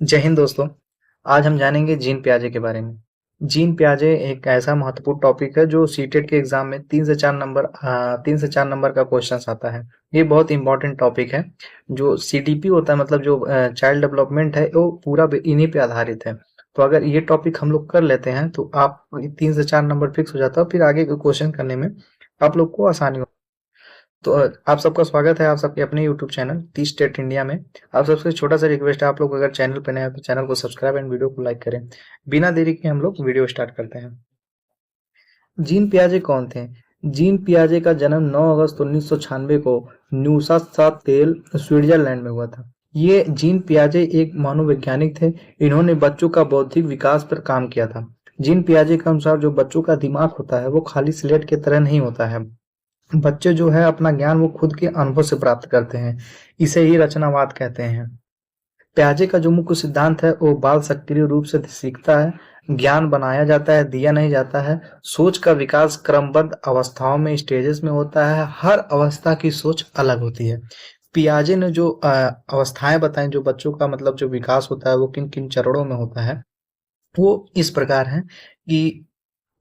जय हिंद दोस्तों। आज हम जानेंगे जीन पियाजे के बारे में। जीन पियाजे एक ऐसा महत्वपूर्ण टॉपिक है जो सीटेट के एग्जाम में 3 से 4 नंबर का क्वेश्चन आता है। ये बहुत इंपॉर्टेंट टॉपिक है। जो सीडीपी होता है मतलब जो चाइल्ड डेवलपमेंट है वो पूरा इन्हीं पे आधारित है। तो अगर ये टॉपिक हम लोग कर लेते हैं तो आप 3 से 4 नंबर फिक्स हो जाता है, फिर आगे के क्वेश्चन करने में आप लोग को आसानी हो। तो आप सबका स्वागत है आप सबके अपने YouTube channel T state India में। आप सबसे छोटा सा रिक्वेस्ट है, आप लोग अगर चैनल पे नए हैं तो चैनल को सब्सक्राइब एंड वीडियो को लाइक करें। बिना देरी के हम लोग वीडियो स्टार्ट करते हैं। जीन पियाजे कौन थे? जीन पियाजे का जन्म 9 अगस्त 1996 को न्यूसात्सातेल स्विट्जरलैंड में हुआ था। ये जीन पियाजे एक मनोवैज्ञानिक थे। इन्होंने बच्चों का बौद्धिक विकास पर काम किया था। जीन पियाजे के अनुसार जो बच्चों का दिमाग होता है वो खाली स्लेट की तरह नहीं होता है। बच्चे जो है अपना ज्ञान वो खुद के अनुभव से प्राप्त करते हैं। इसे ही रचनावाद कहते हैं। प्याजे का जो मुख्य सिद्धांत है वो बाल सक्रिय रूप से सीखता है। ज्ञान बनाया जाता है, दिया नहीं जाता है। सोच का विकास क्रमबद्ध अवस्थाओं में स्टेजेस में होता है। हर अवस्था की सोच अलग होती है। पियाजे ने जो अवस्थाएं बताई, जो बच्चों का मतलब जो विकास होता है वो किन किन चरणों में होता है, वो इस प्रकार है कि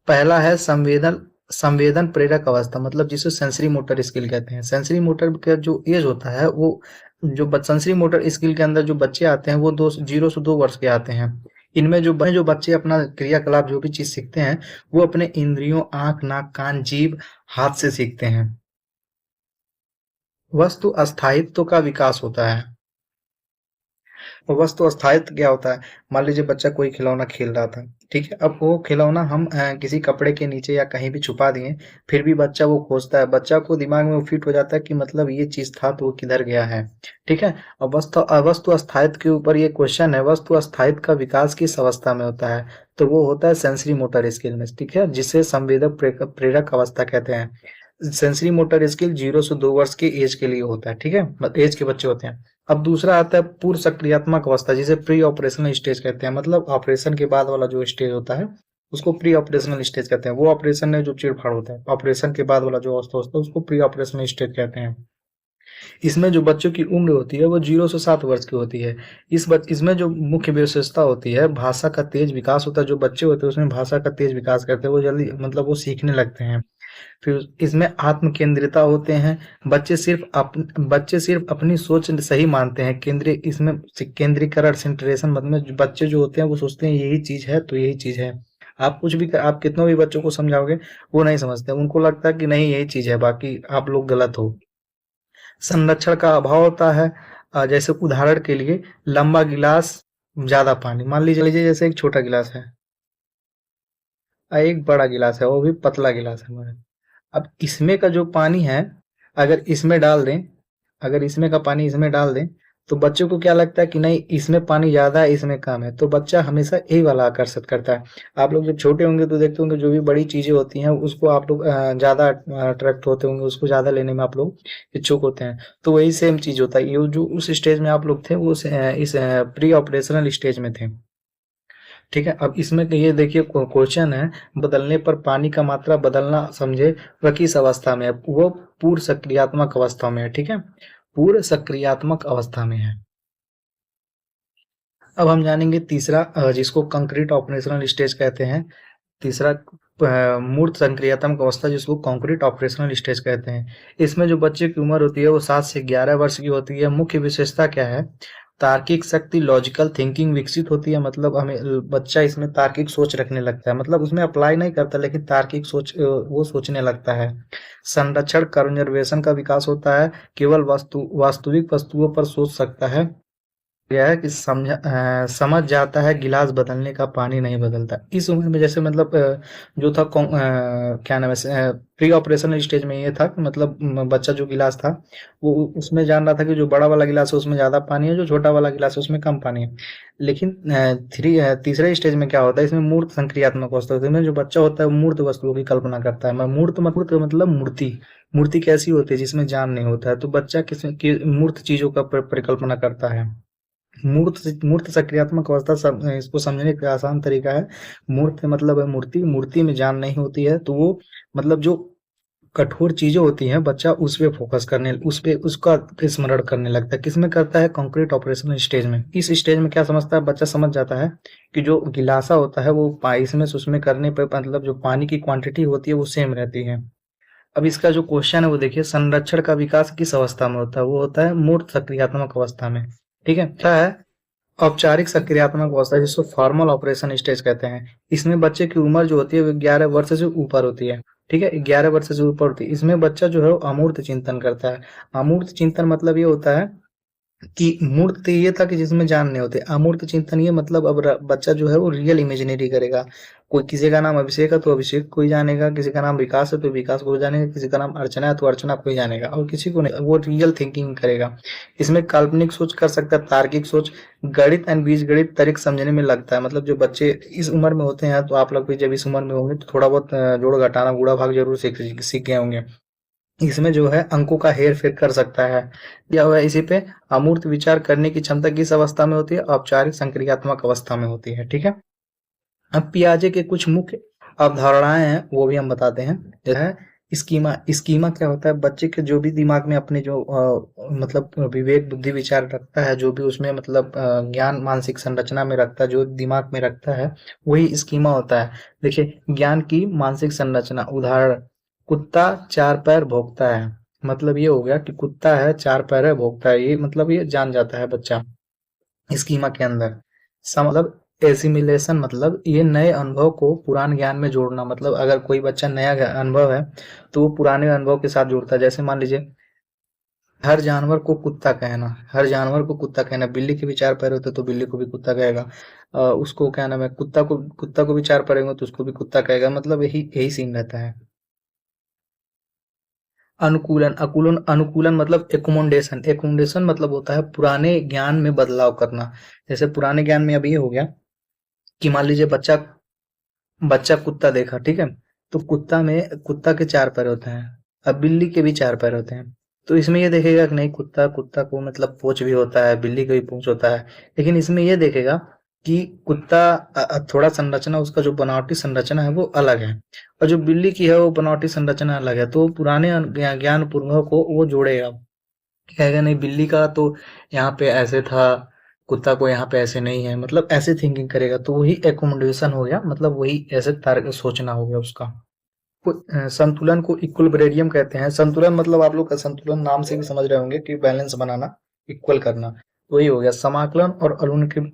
पहला है संवेदन संवेदन प्रेरक अवस्था, मतलब जिसे सेंसरी मोटर स्किल कहते हैं। सेंसरी मोटर का जो एज होता है वो जो सेंसरी मोटर स्किल के अंदर जो बच्चे आते हैं वो 0 से 2 वर्ष के आते हैं। इनमें जो बच्चे अपना क्रियाकलाप जो भी चीज सीखते हैं वो अपने इंद्रियों आंख नाक कान जीभ हाथ से सीखते हैं। वस्तु अस्थायित्व का विकास होता है। वस्तु अस्थायित्व क्या होता है? मान लीजिए बच्चा कोई खिलौना खेल रहा था, ठीक है। अब वो खिलौना हम किसी कपड़े के नीचे या कहीं भी छुपा दिए, फिर भी बच्चा वो खोजता है। बच्चा को दिमाग में वो फिट हो जाता है कि मतलब ये चीज था तो वो किधर गया है, ठीक है। अब वस्तु अस्थायित्व के ऊपर ये क्वेश्चन है, वस्तु अस्थायित्व का विकास किस अवस्था में होता है? तो वो होता है सेंसरी मोटर स्किल में, ठीक है, जिसे संवेदक प्रेरक अवस्था कहते हैं। सेंसरी मोटर स्किल 0 से 2 वर्ष के एज के लिए होता है, ठीक है, एज के बच्चे होते हैं। अब दूसरा आता है पूर्व सक्रियात्मक अवस्था, जिसे प्री ऑपरेशनल स्टेज कहते हैं। मतलब ऑपरेशन के बाद वाला जो स्टेज होता है उसको प्री ऑपरेशनल स्टेज कहते हैं। वो ऑपरेशन में जो चीड़फाड़ होता है, ऑपरेशन के बाद वाला जो अवस्था होता है उसको प्री ऑपरेशनल स्टेज कहते हैं। इसमें जो बच्चों की उम्र होती है वो 0 से 7 वर्ष की होती है। इसमें जो मुख्य विशेषता होती है, भाषा का तेज विकास होता है। जो बच्चे होते हैं उसमें भाषा का तेज विकास करते हैं, वो जल्दी मतलब वो सीखने लगते हैं। फिर इसमें आत्म केंद्रिता होते हैं। बच्चे सिर्फ अपनी सोच सही मानते हैं। इसमें केंद्रीकरण सेंट्रेशन, मतलब बच्चे जो होते हैं वो सोचते हैं यही चीज है तो यही चीज है। आप कितनों भी बच्चों को समझाओगे वो नहीं समझते, उनको लगता है कि नहीं यही चीज है, बाकी आप लोग गलत हो। संरक्षण का अभाव होता है। जैसे उदाहरण के लिए लंबा गिलास, ज्यादा पानी। मान लीजिए जैसे एक छोटा गिलास है और एक बड़ा गिलास है, वो भी पतला गिलास है हमारा। अब इसमें का जो पानी है, अगर इसमें डाल दें अगर इसमें का पानी इसमें डाल दें तो बच्चों को क्या लगता है कि नहीं इसमें पानी ज्यादा है इसमें कम है, तो बच्चा हमेशा यही वाला आकर्षित करता है। आप लोग जब छोटे होंगे तो देखते होंगे जो भी बड़ी चीजें होती हैं उसको आप लोग ज्यादा अट्रैक्ट होते होंगे, उसको ज्यादा लेने में आप लोग इच्छुक होते हैं। तो वही सेम चीज होता है, ये जो उस स्टेज में आप लोग थे वो इस प्री ऑपरेशनल स्टेज में थे, ठीक है। अब इसमें ये देखिए क्वेश्चन है, बदलने पर पानी का मात्रा बदलना समझे वह किस अवस्था में है? वो पूर्व सक्रियात्मक अवस्था में है, ठीक है, पूर्व सक्रियात्मक अवस्था में है। अब हम जानेंगे तीसरा, जिसको कंक्रीट ऑपरेशनल स्टेज कहते हैं। तीसरा मूर्त संक्रियात्मक अवस्था, जिसको कंक्रीट ऑपरेशनल स्टेज कहते हैं। इसमें जो बच्चे की उम्र होती है वो 7 से 11 वर्ष की होती है। मुख्य विशेषता क्या है? तार्किक शक्ति, लॉजिकल थिंकिंग विकसित होती है। मतलब हमें बच्चा इसमें तार्किक सोच रखने लगता है, मतलब उसमें अप्लाई नहीं करता लेकिन तार्किक सोच वो सोचने लगता है। संरक्षण कंजर्वेशन का विकास होता है। केवल वास्तविक वस्तुओं पर सोच सकता है। यह है कि समझ जाता है गिलास बदलने का पानी नहीं बदलता। इस उम्र में जैसे मतलब जो था क्या नाम है, प्री ऑपरेशनल स्टेज में ये था कि मतलब बच्चा जो गिलास था वो उसमें जान रहा था कि जो बड़ा वाला गिलास है उसमें ज्यादा पानी है, जो छोटा वाला गिलास है उसमें कम पानी है। लेकिन तीसरे स्टेज में क्या होता है, इसमें मूर्त संक्रियात्मक अवस्था होती है। इसमें जो बच्चा होता है वो मूर्त वस्तुओं की कल्पना करता है। मतलब मूर्ति। मूर्ति कैसी होती है? जिसमें जान नहीं होता है, तो बच्चा मूर्त चीजों का परिकल्पना करता है। मूर्त मूर्त सक्रियात्मक अवस्था इसको समझने का आसान तरीका है। मूर्त मतलब है मूर्ति, मूर्ति में जान नहीं होती है, तो वो मतलब जो कठोर चीजें होती हैं बच्चा उस पे फोकस करने उस पे उसका स्मरण करने लगता है। किसमें करता है? कंक्रीट ऑपरेशन स्टेज में। इस स्टेज में क्या समझता है बच्चा? समझ जाता है कि जो गिलासा होता है वो इसमें से उसमें करने पे मतलब जो पानी की क्वांटिटी होती है वो सेम रहती है। अब इसका जो क्वेश्चन है वो देखिए, संरक्षण का विकास किस अवस्था में होता है? वो होता है मूर्त सक्रियात्मक अवस्था में। ठीक है, क्या है? औपचारिक सक्रियात्मक अवस्था, जिसको फॉर्मल ऑपरेशन स्टेज कहते हैं। इसमें बच्चे की उम्र जो होती है वो 11 वर्ष से ऊपर होती है। ठीक है, 11 वर्ष से ऊपर होती है। इसमें बच्चा जो है वो अमूर्त चिंतन करता है। अमूर्त चिंतन मतलब ये होता है कि मूर्त ये था कि जिसमें जान नहीं होते, अमूर्त चिंतन ये मतलब अब बच्चा जो है वो रियल इमेजिनरी करेगा। कोई किसी का नाम अभिषेक है तो अभिषेक को ही जानेगा, किसी का नाम विकास है तो विकास को जानेगा, किसी का नाम अर्चना है तो अर्चना को ही जानेगा, और किसी को नहीं। वो रियल थिंकिंग करेगा। इसमें काल्पनिक सोच कर सकता है, तार्किक सोच, गणित एंड बीजगणित तरीक समझने में लगता है। मतलब जो बच्चे इस उम्र में होते हैं, तो आप लोग भी जब इस उम्र में होंगे तो थोड़ा बहुत जोड़ घटाना गुणा भाग जरूर सीख सीख गए होंगे। इसमें जो है अंकों का हेर फेर कर सकता है। दिया हुआ है इसी पे। अमूर्त विचार करने की क्षमता किस अवस्था में होती है? औपचारिक संक्रियात्मक अवस्था में होती है। ठीक है, अब पियाजे के कुछ मुख्य अवधारणाएं हैं वो भी हम बताते हैं। जैसे है स्कीमा। स्कीमा क्या होता है? बच्चे के जो भी दिमाग में अपने जो मतलब विवेक बुद्धि विचार रखता है, जो भी उसमें मतलब ज्ञान मानसिक संरचना में रखता है, जो दिमाग में रखता है, वही स्कीमा होता है। देखिए, ज्ञान की मानसिक संरचना, उदाहरण, कुत्ता चार पैर भौंकता है। मतलब ये हो गया कि कुत्ता है, चार पैर है, भौंकता है, ये मतलब ये जान जाता है बच्चा स्कीमा के अंदर। मतलब एसिमिलेशन, मतलब ये नए अनुभव को पुराने ज्ञान में जोड़ना। मतलब अगर कोई बच्चा नया अनुभव है तो वो पुराने अनुभव के साथ जोड़ता है। जैसे मान लीजिए, हर जानवर को कुत्ता कहना, हर जानवर को कुत्ता कहना, बिल्ली के भी चार पैर होते तो बिल्ली को भी कुत्ता कहेगा। उसको क्या नाम है, कुत्ता को भी चार पैर होंगे तो उसको भी कुत्ता कहेगा। मतलब यही यही सीन रहता है। अनुकूलन, अनुकूलन मतलब एकोमोडेशन। एकोमोडेशन मतलब होता है पुराने ज्ञान में बदलाव करना। जैसे पुराने ज्ञान में अब ये हो गया कि मान लीजिए बच्चा बच्चा कुत्ता देखा, ठीक है, तो कुत्ता के चार पैर होते हैं। अब बिल्ली के भी चार पैर होते हैं। तो इसमें ये देखेगा कि नहीं, कुत्ता कुत्ता को मतलब पूंछ भी होता है, बिल्ली का भी पूंछ होता है। लेकिन इसमें ये देखेगा कि कुत्ता थोड़ा संरचना, उसका जो बनावटी संरचना है वो अलग है, और जो बिल्ली की है वो बनावटी संरचना अलग है। तो वो पुराने ज्ञान पूर्वों को वो जोड़ेगा, कहेगा नहीं बिल्ली का तो यहाँ पे ऐसे था, कुत्ता को यहाँ पे ऐसे नहीं है, मतलब ऐसे थिंकिंग करेगा। तो वही एकोमोडेशन हो गया, मतलब वही ऐसे सोचना हो गया उसका। संतुलन को इक्विलिब्रियम कहते हैं। संतुलन मतलब आप लोग का संतुलन नाम से भी समझ रहे होंगे कि बैलेंस बनाना, इक्वल करना। वही हो गया समाकलन और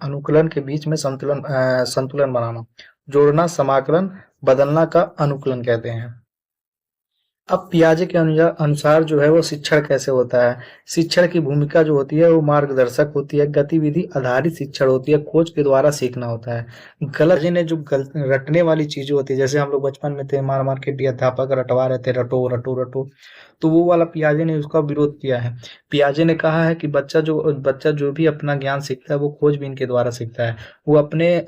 अनुकलन के बीच में संतुलन बनाना। जोड़ना समाकलन, बदलना का अनुकूलन कहते हैं। अब पियाजे के अनुसार जो है वो शिक्षण कैसे होता है? शिक्षण की भूमिका जो होती है वो मार्गदर्शक होती है, गतिविधि आधारित शिक्षण होती है, खोज के द्वारा सीखना होता है। गलत ने जो रटने वाली चीजें होती है, जैसे हम लोग बचपन में थे, मार मार के भी अध्यापक रटवा रहे थे, रटो रटो रटो, तो वो वाला पियाजे ने उसका विरोध किया है। पियाजे ने कहा है कि बच्चा जो भी अपना ज्ञान सीखता है वो खोजबीन के द्वारा सीखता है। वो अपने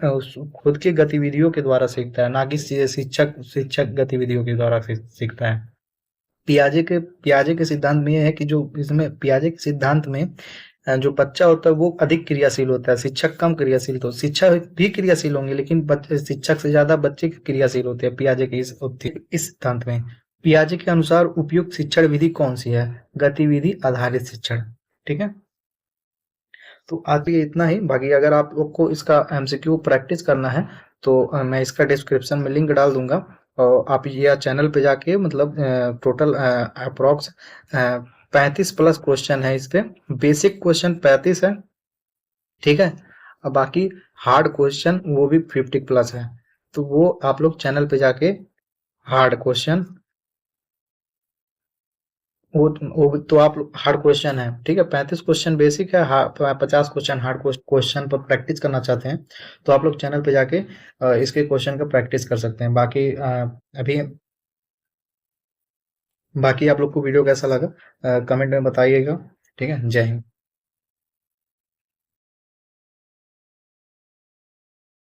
खुद की गतिविधियों के द्वारा सीखता है, ना कि शिक्षक शिक्षक गतिविधियों के द्वारा सीखता है। पियाजे के सिद्धांत में ये है कि जो इसमें पियाजे के सिद्धांत में जो बच्चा होता है वो अधिक क्रियाशील होता है, शिक्षक कम क्रियाशील। तो शिक्षक भी क्रियाशील होंगे, लेकिन बच्चे शिक्षक से ज्यादा बच्चे क्रियाशील होते हैं पियाजे के इस सिद्धांत में। पियाजे के अनुसार उपयुक्त शिक्षण विधि कौन सी है? गतिविधि आधारित शिक्षण। ठीक है, तो आज ये इतना ही। बाकी अगर आप लोग को इसका एमसीक्यू प्रैक्टिस करना है तो मैं इसका डिस्क्रिप्शन में लिंक डाल दूंगा, और आप ये चैनल पे जाके मतलब टोटल अप्रोक्स 35+ क्वेश्चन है इस पे। बेसिक क्वेश्चन 35 है, ठीक है, और बाकी हार्ड क्वेश्चन वो भी 50+ है। तो वो आप लोग चैनल पे जाके हार्ड क्वेश्चन, वो तो आप हार्ड क्वेश्चन है, ठीक है, 35 क्वेश्चन बेसिक है, 50 क्वेश्चन हार्ड क्वेश्चन पर प्रैक्टिस करना चाहते हैं तो आप लोग चैनल पे जाके इसके क्वेश्चन का प्रैक्टिस कर सकते हैं। अभी बाकी आप लोग को वीडियो कैसा लगा कमेंट में बताइएगा। ठीक है, जय हिंद।